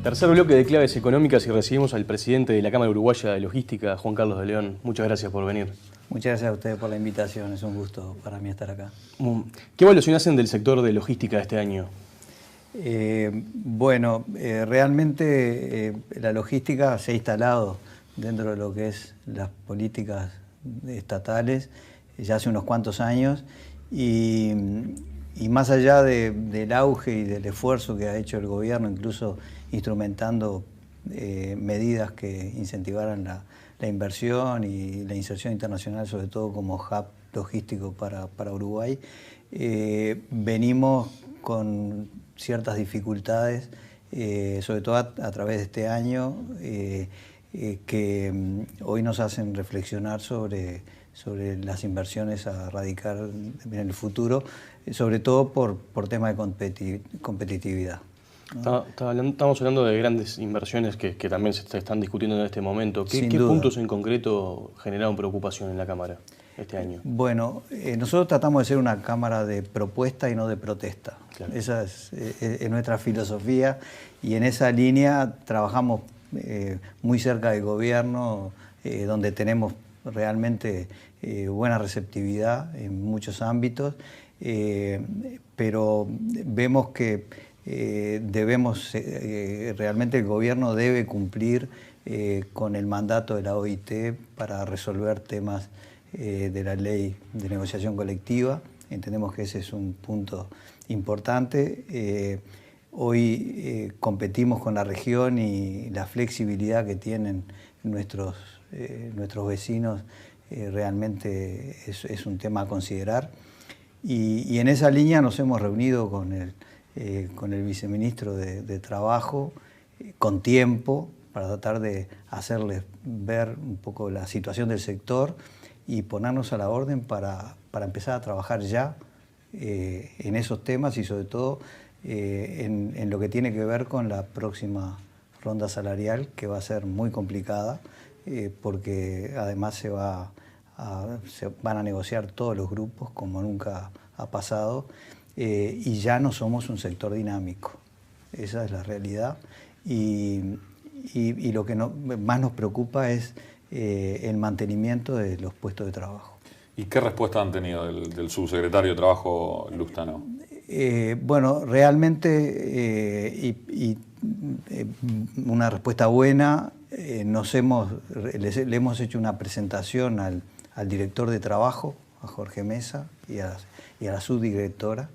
Tercer bloque de Claves Económicas y recibimos al presidente de la Cámara Uruguaya de Logística, Juan Carlos de León. Muchas gracias por venir. Muchas gracias a ustedes por la invitación, es un gusto para mí estar acá. ¿Qué evaluación hacen del sector de logística este año? Realmente la logística se ha instalado dentro de lo que es las políticas estatales ya hace unos cuantos años y más allá del auge y del esfuerzo que ha hecho el gobierno, incluso instrumentando medidas que incentivaran la inversión y la inserción internacional, sobre todo como hub logístico para Uruguay, venimos con ciertas dificultades, sobre todo a través de este año, que hoy nos hacen reflexionar sobre las inversiones a radicar en el futuro, sobre todo por temas de competitividad, ¿no? Estamos hablando de grandes inversiones que también se están discutiendo en este momento. ¿Qué puntos en concreto generaron preocupación en la Cámara este año? Bueno, nosotros tratamos de ser una Cámara de propuesta y no de protesta. Claro. Esa es nuestra filosofía y en esa línea trabajamos muy cerca del gobierno, donde tenemos realmente buena receptividad en muchos ámbitos, pero vemos que realmente el gobierno debe cumplir con el mandato de la OIT para resolver temas de la ley de negociación colectiva. Entendemos que ese es un punto importante. Hoy competimos con la región y la flexibilidad que tienen nuestros vecinos realmente es un tema a considerar. Y en esa línea nos hemos reunido con el viceministro de Trabajo con tiempo para tratar de hacerles ver un poco la situación del sector y ponernos a la orden para empezar a trabajar ya en esos temas y sobre todo en lo que tiene que ver con la próxima ronda salarial, que va a ser muy complicada porque además se van a negociar todos los grupos como nunca ha pasado y ya no somos un sector dinámico. Esa es la realidad y lo que más nos preocupa es el mantenimiento de los puestos de trabajo. ¿Y qué respuesta han tenido del subsecretario de Trabajo, Lustano? Bueno, realmente una respuesta buena. Le hemos hecho una presentación al director de Trabajo, a Jorge Mesa, y a la subdirectora,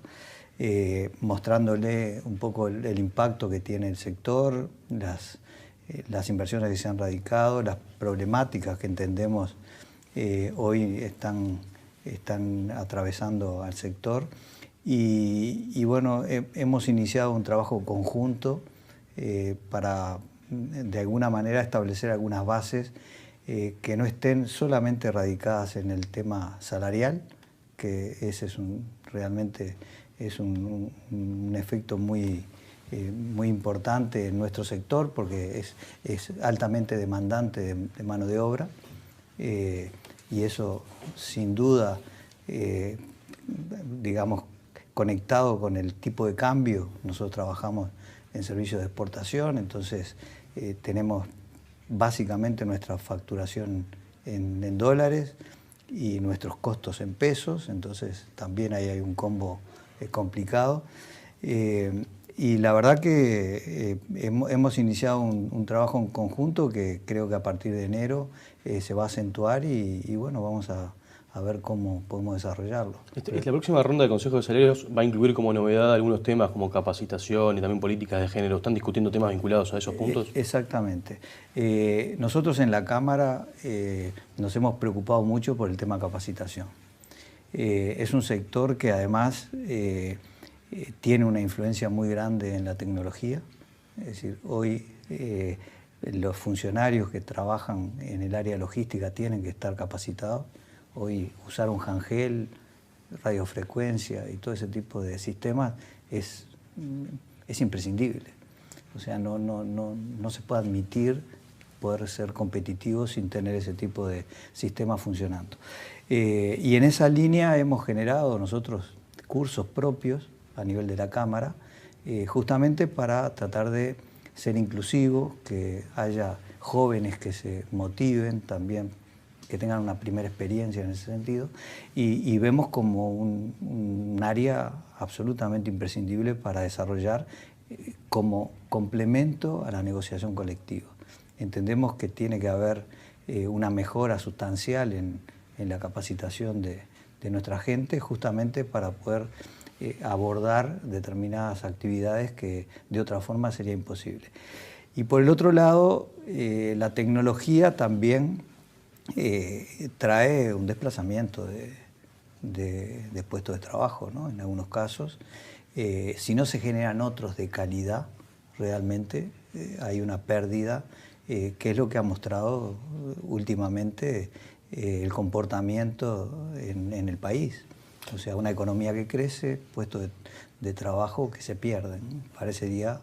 mostrándole un poco el impacto que tiene el sector, las inversiones que se han radicado, las problemáticas que entendemos hoy están atravesando al sector. Y bueno, hemos iniciado un trabajo conjunto para de alguna manera establecer algunas bases que no estén solamente radicadas en el tema salarial, que ese realmente es un efecto muy importante en nuestro sector porque es altamente demandante de mano de obra y eso sin duda, digamos, conectado con el tipo de cambio. Nosotros trabajamos en servicios de exportación, entonces tenemos básicamente nuestra facturación en dólares y nuestros costos en pesos, entonces también ahí hay un combo complicado. Y la verdad que hemos iniciado un trabajo en conjunto que creo que a partir de enero se va a acentuar y bueno, vamos a ver cómo podemos desarrollarlo. La próxima ronda de Consejo de Salarios va a incluir como novedad algunos temas como capacitación y también políticas de género. ¿Están discutiendo temas vinculados a esos puntos? Exactamente. Nosotros en la Cámara nos hemos preocupado mucho por el tema capacitación. Es un sector que además tiene una influencia muy grande en la tecnología. Es decir, hoy los funcionarios que trabajan en el área logística tienen que estar capacitados. Hoy usar un handheld, radiofrecuencia y todo ese tipo de sistemas es imprescindible. O sea, no se puede admitir poder ser competitivo sin tener ese tipo de sistemas funcionando. Y en esa línea hemos generado nosotros cursos propios a nivel de la Cámara, justamente para tratar de ser inclusivo, que haya jóvenes que se motiven también, que tengan una primera experiencia en ese sentido, y vemos como un área absolutamente imprescindible para desarrollar como complemento a la negociación colectiva. Entendemos que tiene que haber una mejora sustancial en la capacitación de nuestra gente, justamente para poder abordar determinadas actividades que de otra forma sería imposible. Y por el otro lado, la tecnología también trae un desplazamiento de puestos de trabajo, ¿no? En algunos casos. Si no se generan otros de calidad, realmente hay una pérdida, que es lo que ha mostrado últimamente el comportamiento en el país. O sea, una economía que crece, puestos de trabajo que se pierden. Parecería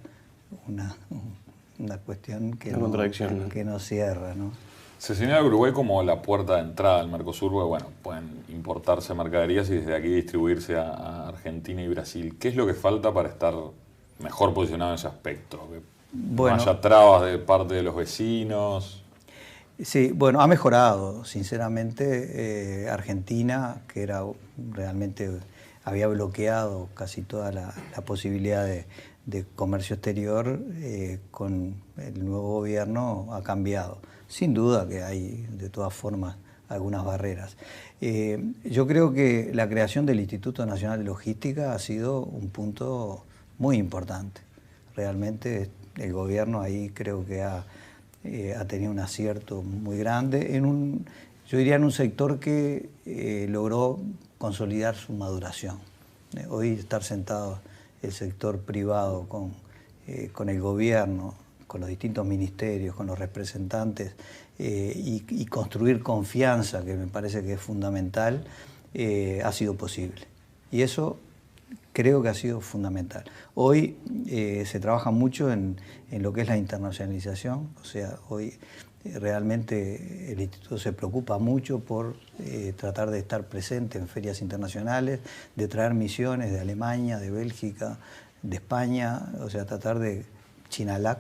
una cuestión que no cierra, ¿no? Se señala a Uruguay como la puerta de entrada al Mercosur, porque bueno, pueden importarse mercaderías y desde aquí distribuirse a Argentina y Brasil. ¿Qué es lo que falta para estar mejor posicionado en ese aspecto? Que no haya trabas de parte de los vecinos. Sí, bueno, ha mejorado, sinceramente. Argentina, que era realmente había bloqueado casi toda la posibilidad de comercio exterior, con el nuevo gobierno ha cambiado. Sin duda que hay, de todas formas, algunas barreras. Yo creo que la creación del Instituto Nacional de Logística ha sido un punto muy importante. Realmente el gobierno ahí creo que ha tenido un acierto muy grande, yo diría en un sector que logró consolidar su maduración. Hoy estar sentado el sector privado con el gobierno, con los distintos ministerios, con los representantes, y construir confianza, que me parece que es fundamental, ha sido posible. Y eso creo que ha sido fundamental. Hoy se trabaja mucho en lo que es la internacionalización, o sea, hoy realmente el Instituto se preocupa mucho por tratar de estar presente en ferias internacionales, de traer misiones de Alemania, de Bélgica, de España, o sea, tratar de Chinalac,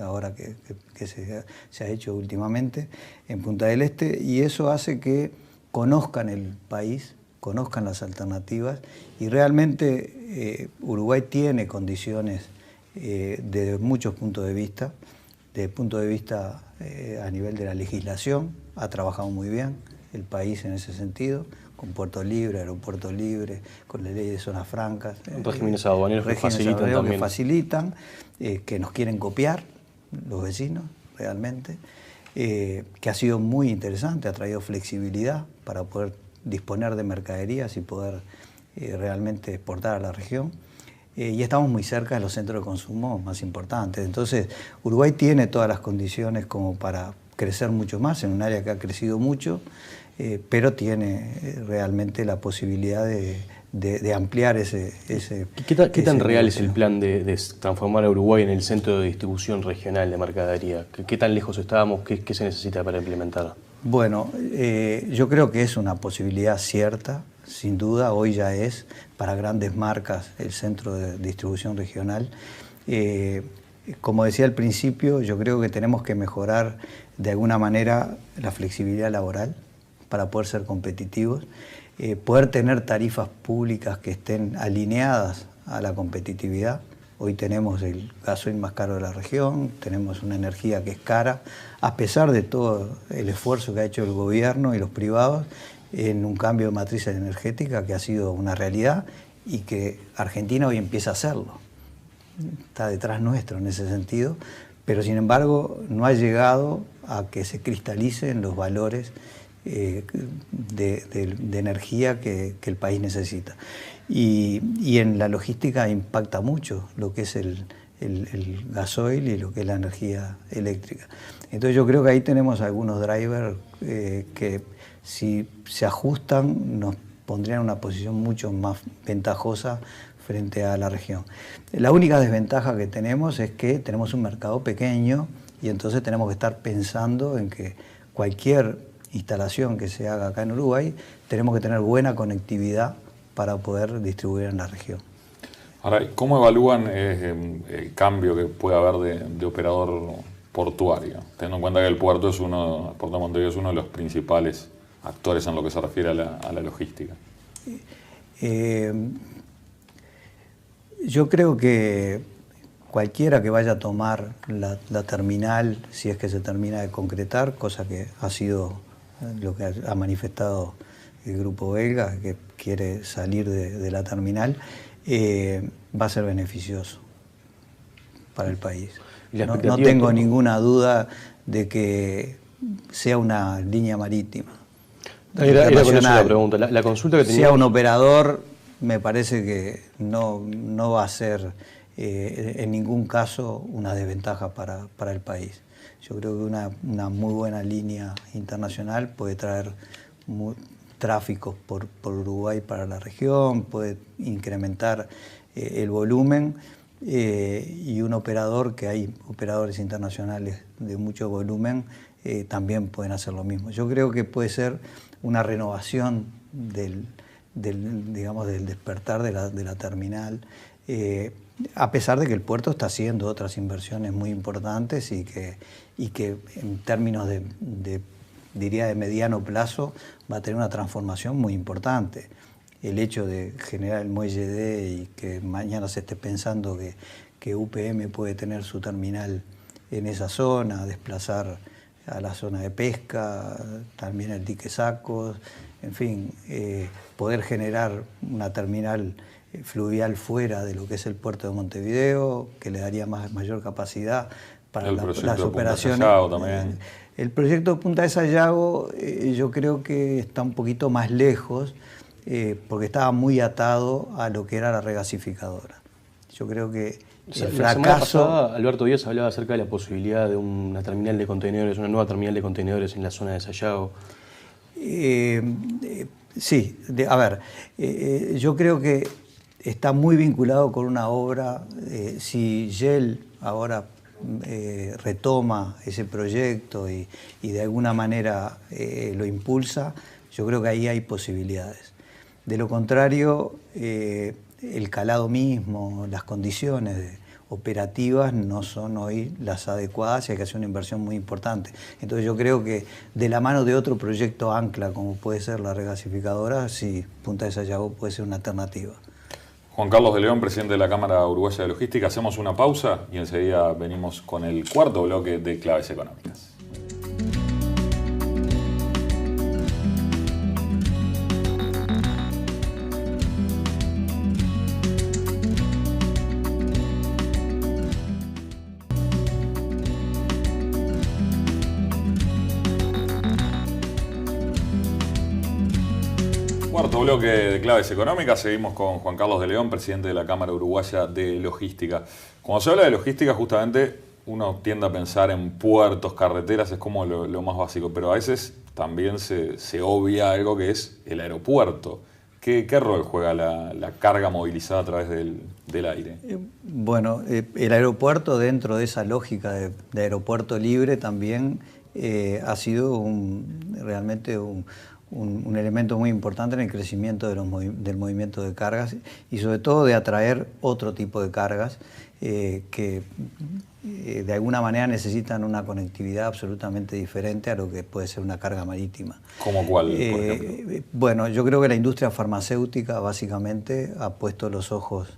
ahora que se ha hecho últimamente en Punta del Este, y eso hace que conozcan el país, conozcan las alternativas, y realmente Uruguay tiene condiciones desde muchos puntos de vista. Desde el punto de vista a nivel de la legislación, ha trabajado muy bien el país en ese sentido, con puerto libre, aeropuerto libre, con la ley de zonas francas. Regímenes aduaneros que facilitan también. Que facilitan, que nos quieren copiar los vecinos, realmente, que ha sido muy interesante, ha traído flexibilidad para poder disponer de mercaderías y poder realmente exportar a la región. Y estamos muy cerca de los centros de consumo más importantes. Entonces, Uruguay tiene todas las condiciones como para crecer mucho más en un área que ha crecido mucho, pero tiene realmente la posibilidad de ampliar ese ¿Qué tan real es el plan de transformar a Uruguay en el centro de distribución regional de mercadería? ¿Qué tan lejos estábamos? ¿Qué se necesita para implementarlo? Bueno, yo creo que es una posibilidad cierta, sin duda. Hoy ya es para grandes marcas el centro de distribución regional. Como decía al principio, yo creo que tenemos que mejorar de alguna manera la flexibilidad laboral para poder ser competitivos, poder tener tarifas públicas que estén alineadas a la competitividad. Hoy tenemos el gasoil más caro de la región, tenemos una energía que es cara, a pesar de todo el esfuerzo que ha hecho el gobierno y los privados en un cambio de matriz energética que ha sido una realidad y que Argentina hoy empieza a hacerlo. Está detrás nuestro en ese sentido, pero sin embargo no ha llegado a que se cristalicen los valores de energía que el país necesita. Y en la logística impacta mucho lo que es el gasoil y lo que es la energía eléctrica. Entonces yo creo que ahí tenemos algunos drivers que si se ajustan nos pondrían en una posición mucho más ventajosa frente a la región. La única desventaja que tenemos es que tenemos un mercado pequeño y entonces tenemos que estar pensando en que cualquier instalación que se haga acá en Uruguay tenemos que tener buena conectividad para poder distribuir en la región. Ahora, ¿cómo evalúan el cambio que puede haber de operador portuario? Teniendo en cuenta que el puerto de Montevideo es uno de los principales actores en lo que se refiere a la logística. Yo creo que cualquiera que vaya a tomar la terminal, si es que se termina de concretar, cosa que ha sido lo que ha manifestado el grupo belga, que quiere salir de la terminal, va a ser beneficioso para el país. No tengo ninguna duda de que sea una línea marítima. Era con eso la pregunta. La consulta que tenía... Sea un operador, me parece que no va a ser en ningún caso una desventaja para el país. Yo creo que una muy buena línea internacional puede traer tráfico por Uruguay para la región, puede incrementar el volumen, y un operador, que hay operadores internacionales de mucho volumen, también pueden hacer lo mismo. Yo creo que puede ser una renovación del despertar de la terminal, a pesar de que el puerto está haciendo otras inversiones muy importantes y que en términos diría de mediano plazo va a tener una transformación muy importante. El hecho de generar el muelle D y que mañana se esté pensando que UPM puede tener su terminal en esa zona, desplazar a la zona de pesca, también el dique Sacos, en fin, poder generar una terminal fluvial fuera de lo que es el puerto de Montevideo, que le daría mayor capacidad para las operaciones. También. El proyecto de Punta de Sayago yo creo que está un poquito más lejos, porque estaba muy atado a lo que era la regasificadora. Yo creo que el fracaso... La semana pasada, Alberto Díaz hablaba acerca de la posibilidad de una terminal de contenedores, una nueva terminal de contenedores en la zona de Sayago. Sí, yo creo que está muy vinculado con una obra. Si Shell ahora retoma ese proyecto y de alguna manera lo impulsa, yo creo que ahí hay posibilidades. De lo contrario, el calado mismo, las condiciones operativas no son hoy las adecuadas y hay que hacer una inversión muy importante. Entonces yo creo que de la mano de otro proyecto ancla, como puede ser la regasificadora, sí, Punta de Sayago puede ser una alternativa. Juan Carlos de León, presidente de la Cámara Uruguaya de Logística. Hacemos una pausa y enseguida venimos con el cuarto bloque de Claves Económicas. Cuarto bloque de Claves Económicas. Seguimos con Juan Carlos de León, presidente de la Cámara Uruguaya de Logística. Cuando se habla de logística, justamente uno tiende a pensar en puertos, carreteras, es como lo más básico, pero a veces también se obvia algo que es el aeropuerto. ¿Qué rol juega la carga movilizada a través del aire? Bueno, el aeropuerto, dentro de esa lógica de aeropuerto libre, también ha sido realmente un elemento muy importante en el crecimiento del movimiento de cargas y sobre todo de atraer otro tipo de cargas que de alguna manera necesitan una conectividad absolutamente diferente a lo que puede ser una carga marítima. ¿Cómo cuál, por ejemplo? Bueno, yo creo que la industria farmacéutica básicamente ha puesto los ojos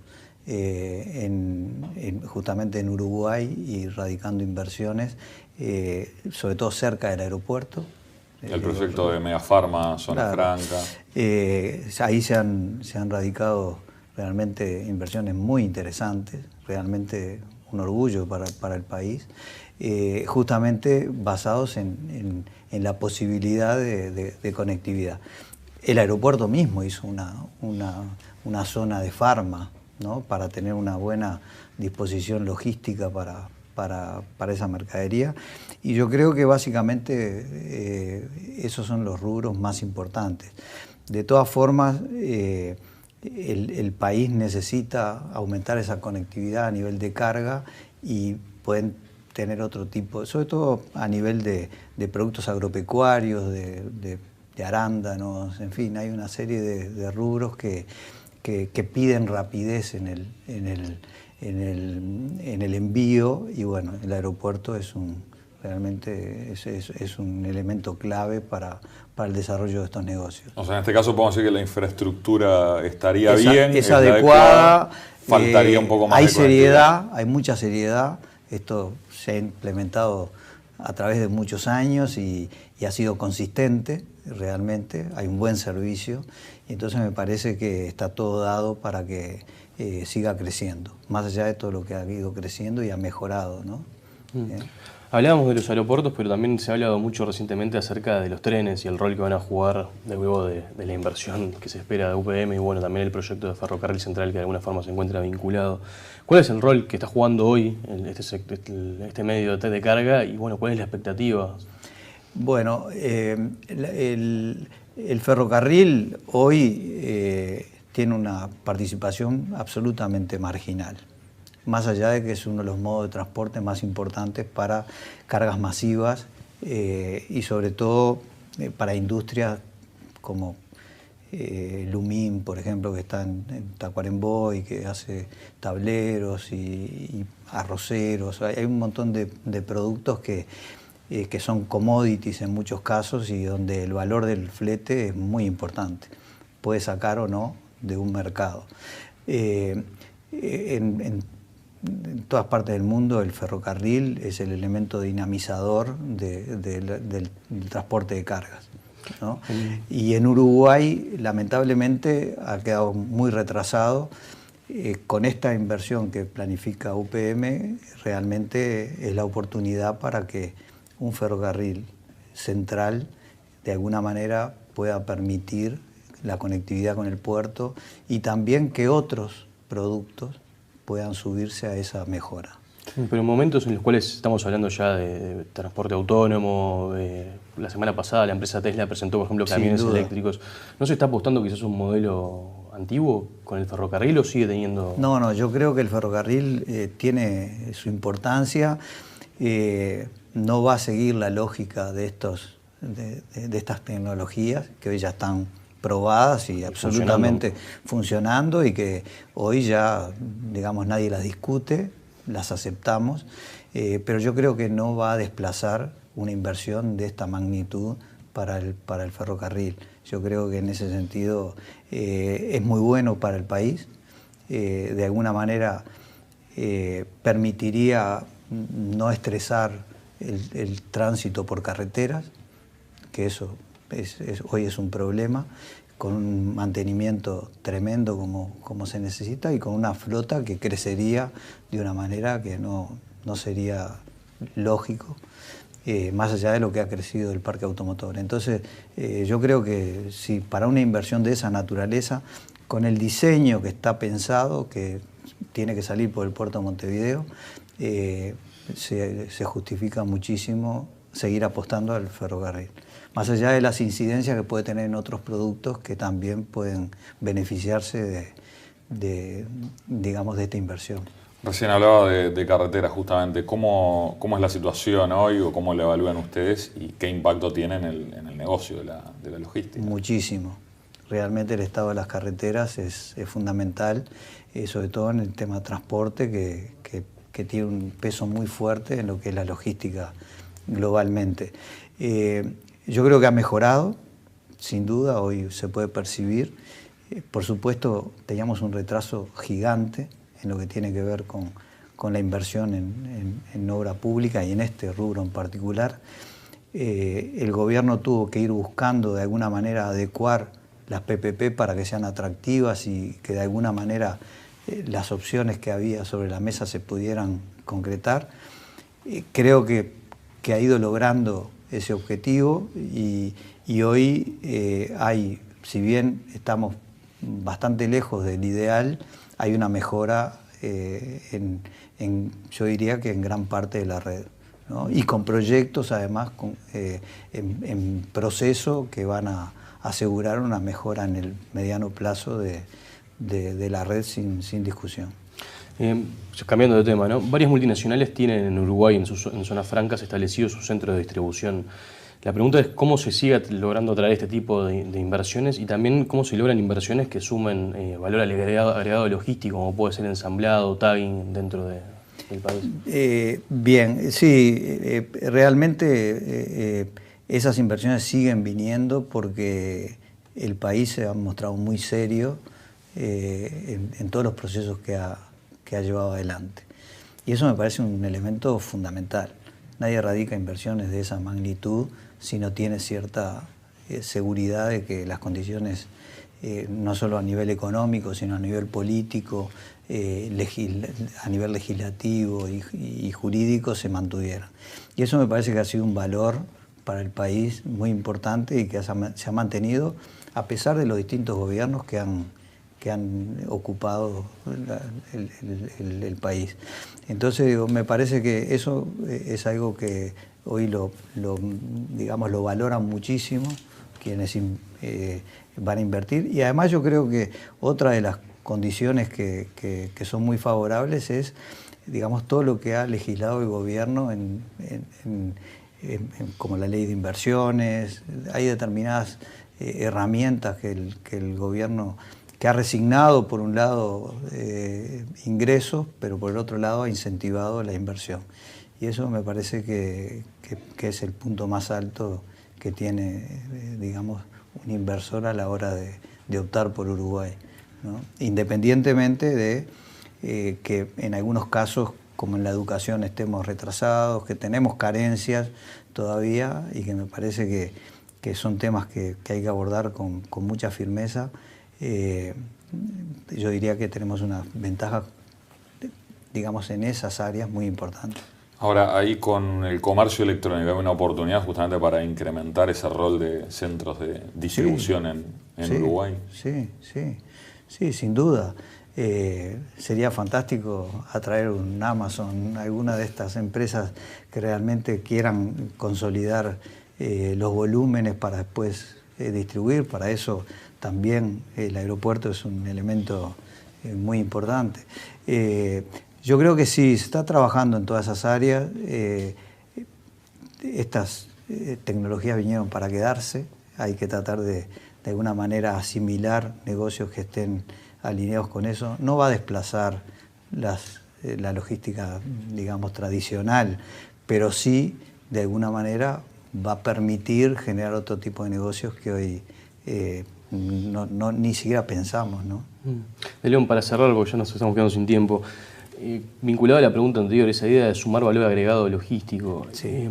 justamente en Uruguay y radicando inversiones, sobre todo cerca del aeropuerto. El proyecto de Megafarma, Zona Franca. Ahí se han radicado realmente inversiones muy interesantes, realmente un orgullo para el país, justamente basados en la posibilidad de conectividad. El aeropuerto mismo hizo una zona de farma, ¿no?, para tener una buena disposición logística para esa mercadería. Y yo creo que básicamente esos son los rubros más importantes. De todas formas, el país necesita aumentar esa conectividad a nivel de carga y pueden tener otro tipo, sobre todo a nivel de productos agropecuarios, de arándanos, en fin, hay una serie de rubros que que piden rapidez en el envío, y bueno, el aeropuerto realmente es un elemento clave para el desarrollo de estos negocios. O sea, en este caso podemos decir que la infraestructura estaría bien, es adecuada, faltaría un poco más hay de seriedad, hay mucha seriedad. Esto se ha implementado a través de muchos años y ha sido consistente realmente, hay un buen servicio, y entonces me parece que está todo dado para que siga creciendo, más allá de todo lo que ha ido creciendo y ha mejorado, ¿no? Hablábamos de los aeropuertos, pero también se ha hablado mucho recientemente acerca de los trenes y el rol que van a jugar luego de la inversión que se espera de UPM y bueno, también el proyecto de Ferrocarril Central que de alguna forma se encuentra vinculado. ¿Cuál es el rol que está jugando hoy este medio de carga y bueno, cuál es la expectativa? Bueno, el ferrocarril hoy tiene una participación absolutamente marginal, más allá de que es uno de los modos de transporte más importantes para cargas masivas y sobre todo para industrias como Lumín, por ejemplo, que está en Tacuarembó y que hace tableros y arroceros. Hay un montón de productos que son commodities en muchos casos y donde el valor del flete es muy importante. Puede sacar o no de un mercado. En todas partes del mundo el ferrocarril es el elemento dinamizador del transporte de cargas, ¿no? Y en Uruguay lamentablemente ha quedado muy retrasado. Con esta inversión que planifica UPM realmente es la oportunidad para que un ferrocarril central de alguna manera pueda permitir la conectividad con el puerto y también que otros productos puedan subirse a esa mejora. Pero en momentos en los cuales estamos hablando ya de transporte autónomo, la semana pasada la empresa Tesla presentó, por ejemplo, camiones eléctricos. ¿No se está apostando quizás un modelo antiguo con el ferrocarril o sigue teniendo...? No, yo creo que el ferrocarril tiene su importancia, no va a seguir la lógica de estas tecnologías que hoy ya están probadas y absolutamente funcionando y que hoy ya, digamos, nadie las discute, las aceptamos, pero yo creo que no va a desplazar una inversión de esta magnitud para el ferrocarril. Yo creo que en ese sentido es muy bueno para el país, de alguna manera permitiría no estresar el tránsito por carreteras, que eso hoy es un problema, con un mantenimiento tremendo como se necesita y con una flota que crecería de una manera que no sería lógico, más allá de lo que ha crecido el parque automotor. Entonces, yo creo que si para una inversión de esa naturaleza, con el diseño que está pensado, que tiene que salir por el puerto de Montevideo, se justifica muchísimo seguir apostando al ferrocarril. Más allá de las incidencias que puede tener en otros productos que también pueden beneficiarse digamos, de esta inversión. Recién hablaba de carreteras justamente. ¿Cómo es la situación hoy o cómo la evalúan ustedes y qué impacto tiene en el negocio de la logística? Muchísimo. Realmente el estado de las carreteras es fundamental, sobre todo en el tema de transporte que tiene un peso muy fuerte en lo que es la logística globalmente. Yo creo que ha mejorado, sin duda, hoy se puede percibir. Por supuesto, teníamos un retraso gigante en lo que tiene que ver con la inversión en obra pública y en este rubro en particular. El gobierno tuvo que ir buscando de alguna manera adecuar las PPP para que sean atractivas y que de alguna manera las opciones que había sobre la mesa se pudieran concretar. Creo que ha ido logrando ese objetivo y hoy si bien estamos bastante lejos del ideal, hay una mejora yo diría que en gran parte de la red, ¿no? Y con proyectos además en proceso que van a asegurar una mejora en el mediano plazo de la red sin discusión. Cambiando de tema, ¿no? Varias multinacionales tienen en Uruguay, en zonas francas, establecidos sus centros de distribución La pregunta es cómo se sigue logrando atraer este tipo de inversiones y también cómo se logran inversiones que sumen valor agregado logístico, como puede ser ensamblado, tagging dentro del país. Bien, sí, realmente esas inversiones siguen viniendo porque el país se ha mostrado muy serio en todos los procesos que ha llevado adelante. Y eso me parece un elemento fundamental. Nadie radica inversiones de esa magnitud si no tiene cierta seguridad de que las condiciones, no solo a nivel económico, sino a nivel político, a nivel legislativo y jurídico, se mantuvieran. Y eso me parece que ha sido un valor para el país muy importante y que se ha mantenido a pesar de los distintos gobiernos que han ocupado el país. Entonces, digo, me parece que eso es algo que hoy lo valoran muchísimo quienes van a invertir. Y además yo creo que otra de las condiciones que son muy favorables es, digamos, todo lo que ha legislado el gobierno como la ley de inversiones. Hay determinadas herramientas que el gobierno, que ha resignado por un lado ingresos, pero por el otro lado ha incentivado la inversión. Y eso me parece que es el punto más alto que tiene, digamos, un inversor a la hora de optar por Uruguay, ¿no? Independientemente de que en algunos casos, como en la educación, estemos retrasados, que tenemos carencias todavía y que me parece que son temas que hay que abordar con mucha firmeza. Yo diría que tenemos una ventaja, digamos, en esas áreas muy importantes. Ahora, ahí con el comercio electrónico hay una oportunidad justamente para incrementar ese rol de centros de distribución en Uruguay. Sí, sin duda. Sería fantástico atraer un Amazon, alguna de estas empresas que realmente quieran consolidar los volúmenes para después distribuir. Para eso también el aeropuerto es un elemento muy importante. Yo creo que sí, se está trabajando en todas esas áreas. Estas tecnologías vinieron para quedarse. Hay que tratar de alguna manera asimilar negocios que estén alineados con eso. No va a desplazar la logística, digamos, tradicional, pero sí, de alguna manera, va a permitir generar otro tipo de negocios que hoy ni siquiera pensamos, ¿no? De León, para cerrar, porque ya nos estamos quedando sin tiempo, vinculado a la pregunta anterior, esa idea de sumar valor agregado logístico. Sí.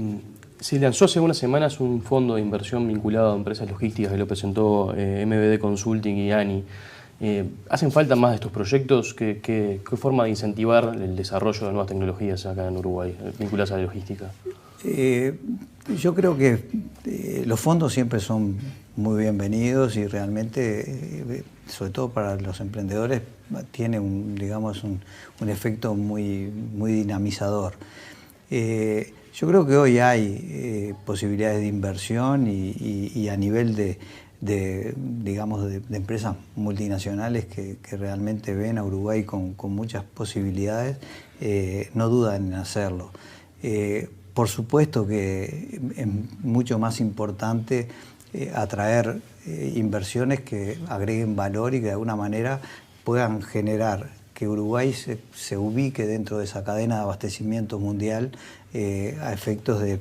Se lanzó hace unas semanas un fondo de inversión vinculado a empresas logísticas que lo presentó MBD Consulting y ANI. ¿Hacen falta más de estos proyectos? ¿Qué forma de incentivar el desarrollo de nuevas tecnologías acá en Uruguay, vinculadas a la logística? Yo creo que los fondos siempre son muy bienvenidos y realmente, sobre todo para los emprendedores, tiene un efecto muy dinamizador. Yo creo que hoy hay posibilidades de inversión y a nivel de empresas multinacionales que realmente ven a Uruguay con muchas posibilidades, no dudan en hacerlo. Por supuesto que es mucho más importante atraer inversiones que agreguen valor y que de alguna manera puedan generar que Uruguay se ubique dentro de esa cadena de abastecimiento mundial a efectos de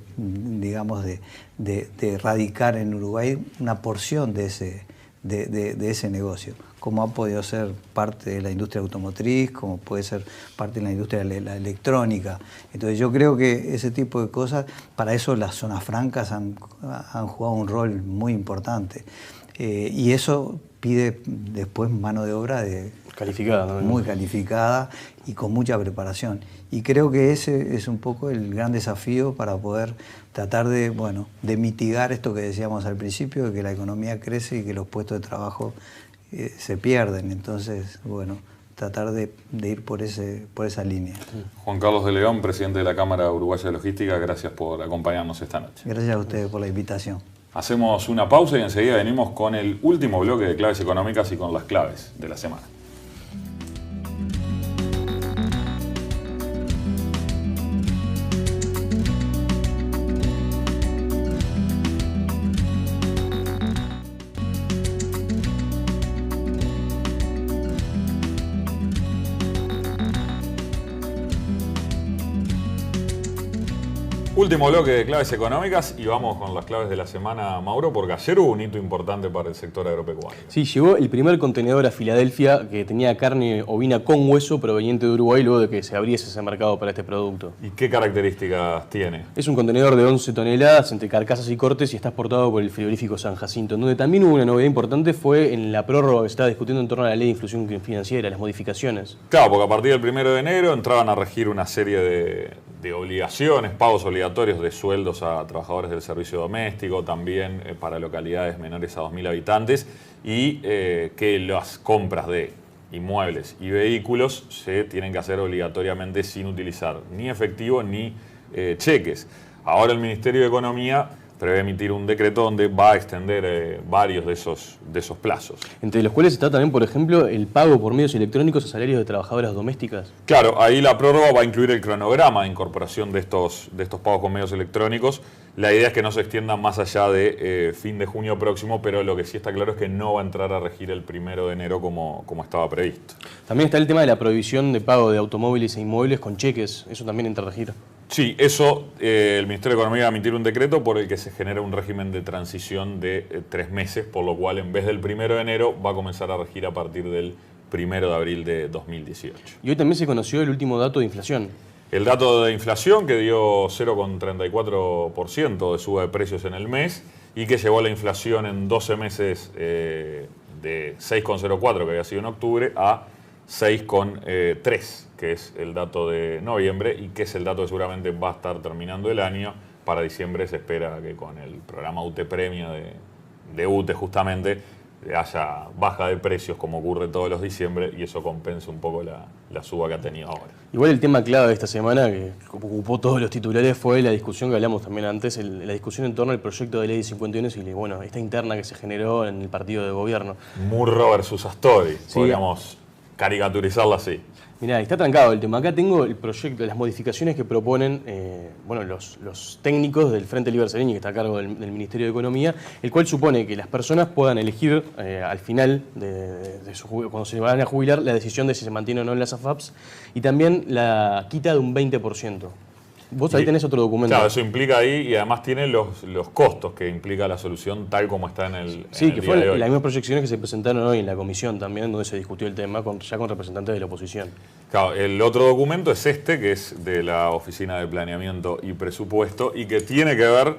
erradicar en Uruguay una porción de ese negocio, como ha podido ser parte de la industria automotriz, como puede ser parte de la industria de la electrónica. Entonces yo creo que ese tipo de cosas, para eso las zonas francas han jugado un rol muy importante. Y eso pide después mano de obra calificada, ¿no? Muy calificada y con mucha preparación. Y creo que ese es un poco el gran desafío para poder tratar de mitigar esto que decíamos al principio, de que la economía crece y que los puestos de trabajo se pierden. Entonces, tratar de ir por esa línea. Juan Carlos de León, presidente de la Cámara Uruguaya de Logística, gracias por acompañarnos esta noche. Gracias a ustedes por la invitación. Hacemos una pausa y enseguida venimos con el último bloque de claves económicas y con las claves de la semana. Último bloque de claves económicas y vamos con las claves de la semana, Mauro, porque ayer hubo un hito importante para el sector agropecuario. Sí, llegó el primer contenedor a Filadelfia que tenía carne ovina con hueso proveniente de Uruguay luego de que se abriese ese mercado para este producto. ¿Y qué características tiene? Es un contenedor de 11 toneladas entre carcasas y cortes y está exportado por el frigorífico San Jacinto, en donde también hubo una novedad importante fue en la prórroga que se estaba discutiendo en torno a la ley de inclusión financiera, las modificaciones. Claro, porque a partir del 1 de enero entraban a regir una serie de obligaciones, pagos obligatorios de sueldos a trabajadores del servicio doméstico, también para localidades menores a 2.000 habitantes, y que las compras de inmuebles y vehículos se tienen que hacer obligatoriamente sin utilizar ni efectivo ni cheques. Ahora el Ministerio de Economía prevé emitir un decreto donde va a extender varios de esos plazos. Entre los cuales está también, por ejemplo, el pago por medios electrónicos a salarios de trabajadoras domésticas. Claro, ahí la prórroga va a incluir el cronograma de incorporación de estos pagos con medios electrónicos. La idea es que no se extiendan más allá de fin de junio próximo, pero lo que sí está claro es que no va a entrar a regir el 1 de enero como estaba previsto. También está el tema de la prohibición de pago de automóviles e inmuebles con cheques. Eso también entra a regir. Sí, eso el Ministerio de Economía va a emitir un decreto por el que se genera un régimen de transición de 3 meses, por lo cual en vez del 1 de enero va a comenzar a regir a partir del 1 de abril de 2018. Y hoy también se conoció el último dato de inflación. El dato de inflación que dio 0,34% de suba de precios en el mes y que llevó la inflación en 12 meses de 6,04 que había sido en octubre a 6,3, que es el dato de noviembre y que es el dato que seguramente va a estar terminando el año. Para diciembre se espera que con el programa UTE Premio de UTE justamente haya baja de precios como ocurre todos los diciembre y eso compensa un poco la suba que ha tenido ahora. Igual el tema clave de esta semana que ocupó todos los titulares fue la discusión que hablamos también antes, la discusión en torno al proyecto de ley de 51 y bueno, esta interna que se generó en el partido de gobierno. Murro versus Astori, sí, podríamos caricaturizarla así. Mirá, está trancado el tema. Acá tengo el proyecto, las modificaciones que proponen los técnicos del Frente Libre Sereni, que está a cargo del Ministerio de Economía, el cual supone que las personas puedan elegir al final, cuando se van a jubilar, la decisión de si se mantiene o no en las AFAPs, y también la quita de un 20%. Vos ahí tenés otro documento. Claro, eso implica ahí y además tiene los costos que implica la solución tal como está en el Sí, que fue las mismas proyecciones que se presentaron hoy en la comisión también, donde se discutió el tema ya con representantes de la oposición. Claro, el otro documento es este, que es de la Oficina de Planeamiento y Presupuesto y que tiene que ver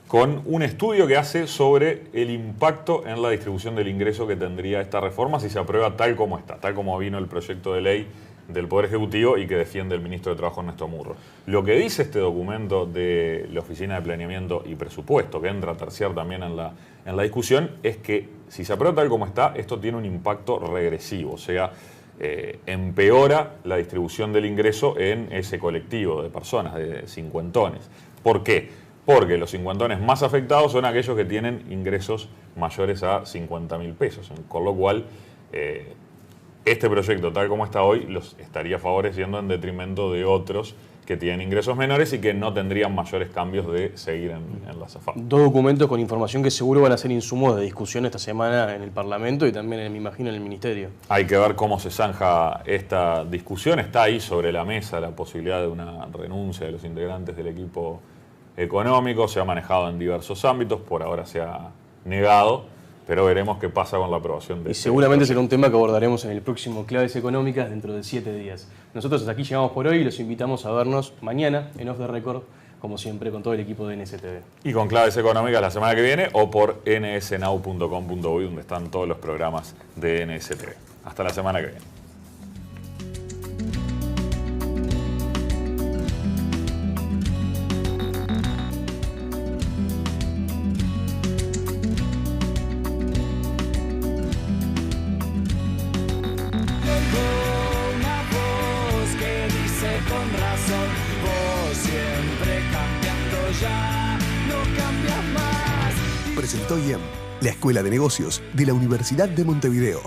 con un estudio que hace sobre el impacto en la distribución del ingreso que tendría esta reforma si se aprueba tal como está, tal como vino el proyecto de ley del Poder Ejecutivo y que defiende el ministro de Trabajo, Ernesto Murro. Lo que dice este documento de la Oficina de Planeamiento y Presupuesto, que entra a terciar también en la discusión, es que si se aprueba tal como está, esto tiene un impacto regresivo, o sea, empeora la distribución del ingreso en ese colectivo de personas, de cincuentones. ¿Por qué? Porque los cincuentones más afectados son aquellos que tienen ingresos mayores a 50.000 pesos, con lo cual este proyecto, tal como está hoy, los estaría favoreciendo en detrimento de otros que tienen ingresos menores y que no tendrían mayores cambios de seguir en la AFAP. Dos documentos con información que seguro van a ser insumos de discusión esta semana en el Parlamento y también, me imagino, en el Ministerio. Hay que ver cómo se zanja esta discusión. Está ahí sobre la mesa la posibilidad de una renuncia de los integrantes del equipo económico. Se ha manejado en diversos ámbitos, por ahora se ha negado. Pero veremos qué pasa con la aprobación de Y seguramente será un tema que abordaremos en el próximo Claves Económicas dentro de 7 días. Nosotros hasta aquí llegamos por hoy y los invitamos a vernos mañana en Off the Record, como siempre, con todo el equipo de NSTV. Y con Claves Económicas la semana que viene o por nsnow.com.uy, donde están todos los programas de NSTV. Hasta la semana que viene. Presentó IEM, la Escuela de Negocios de la Universidad de Montevideo.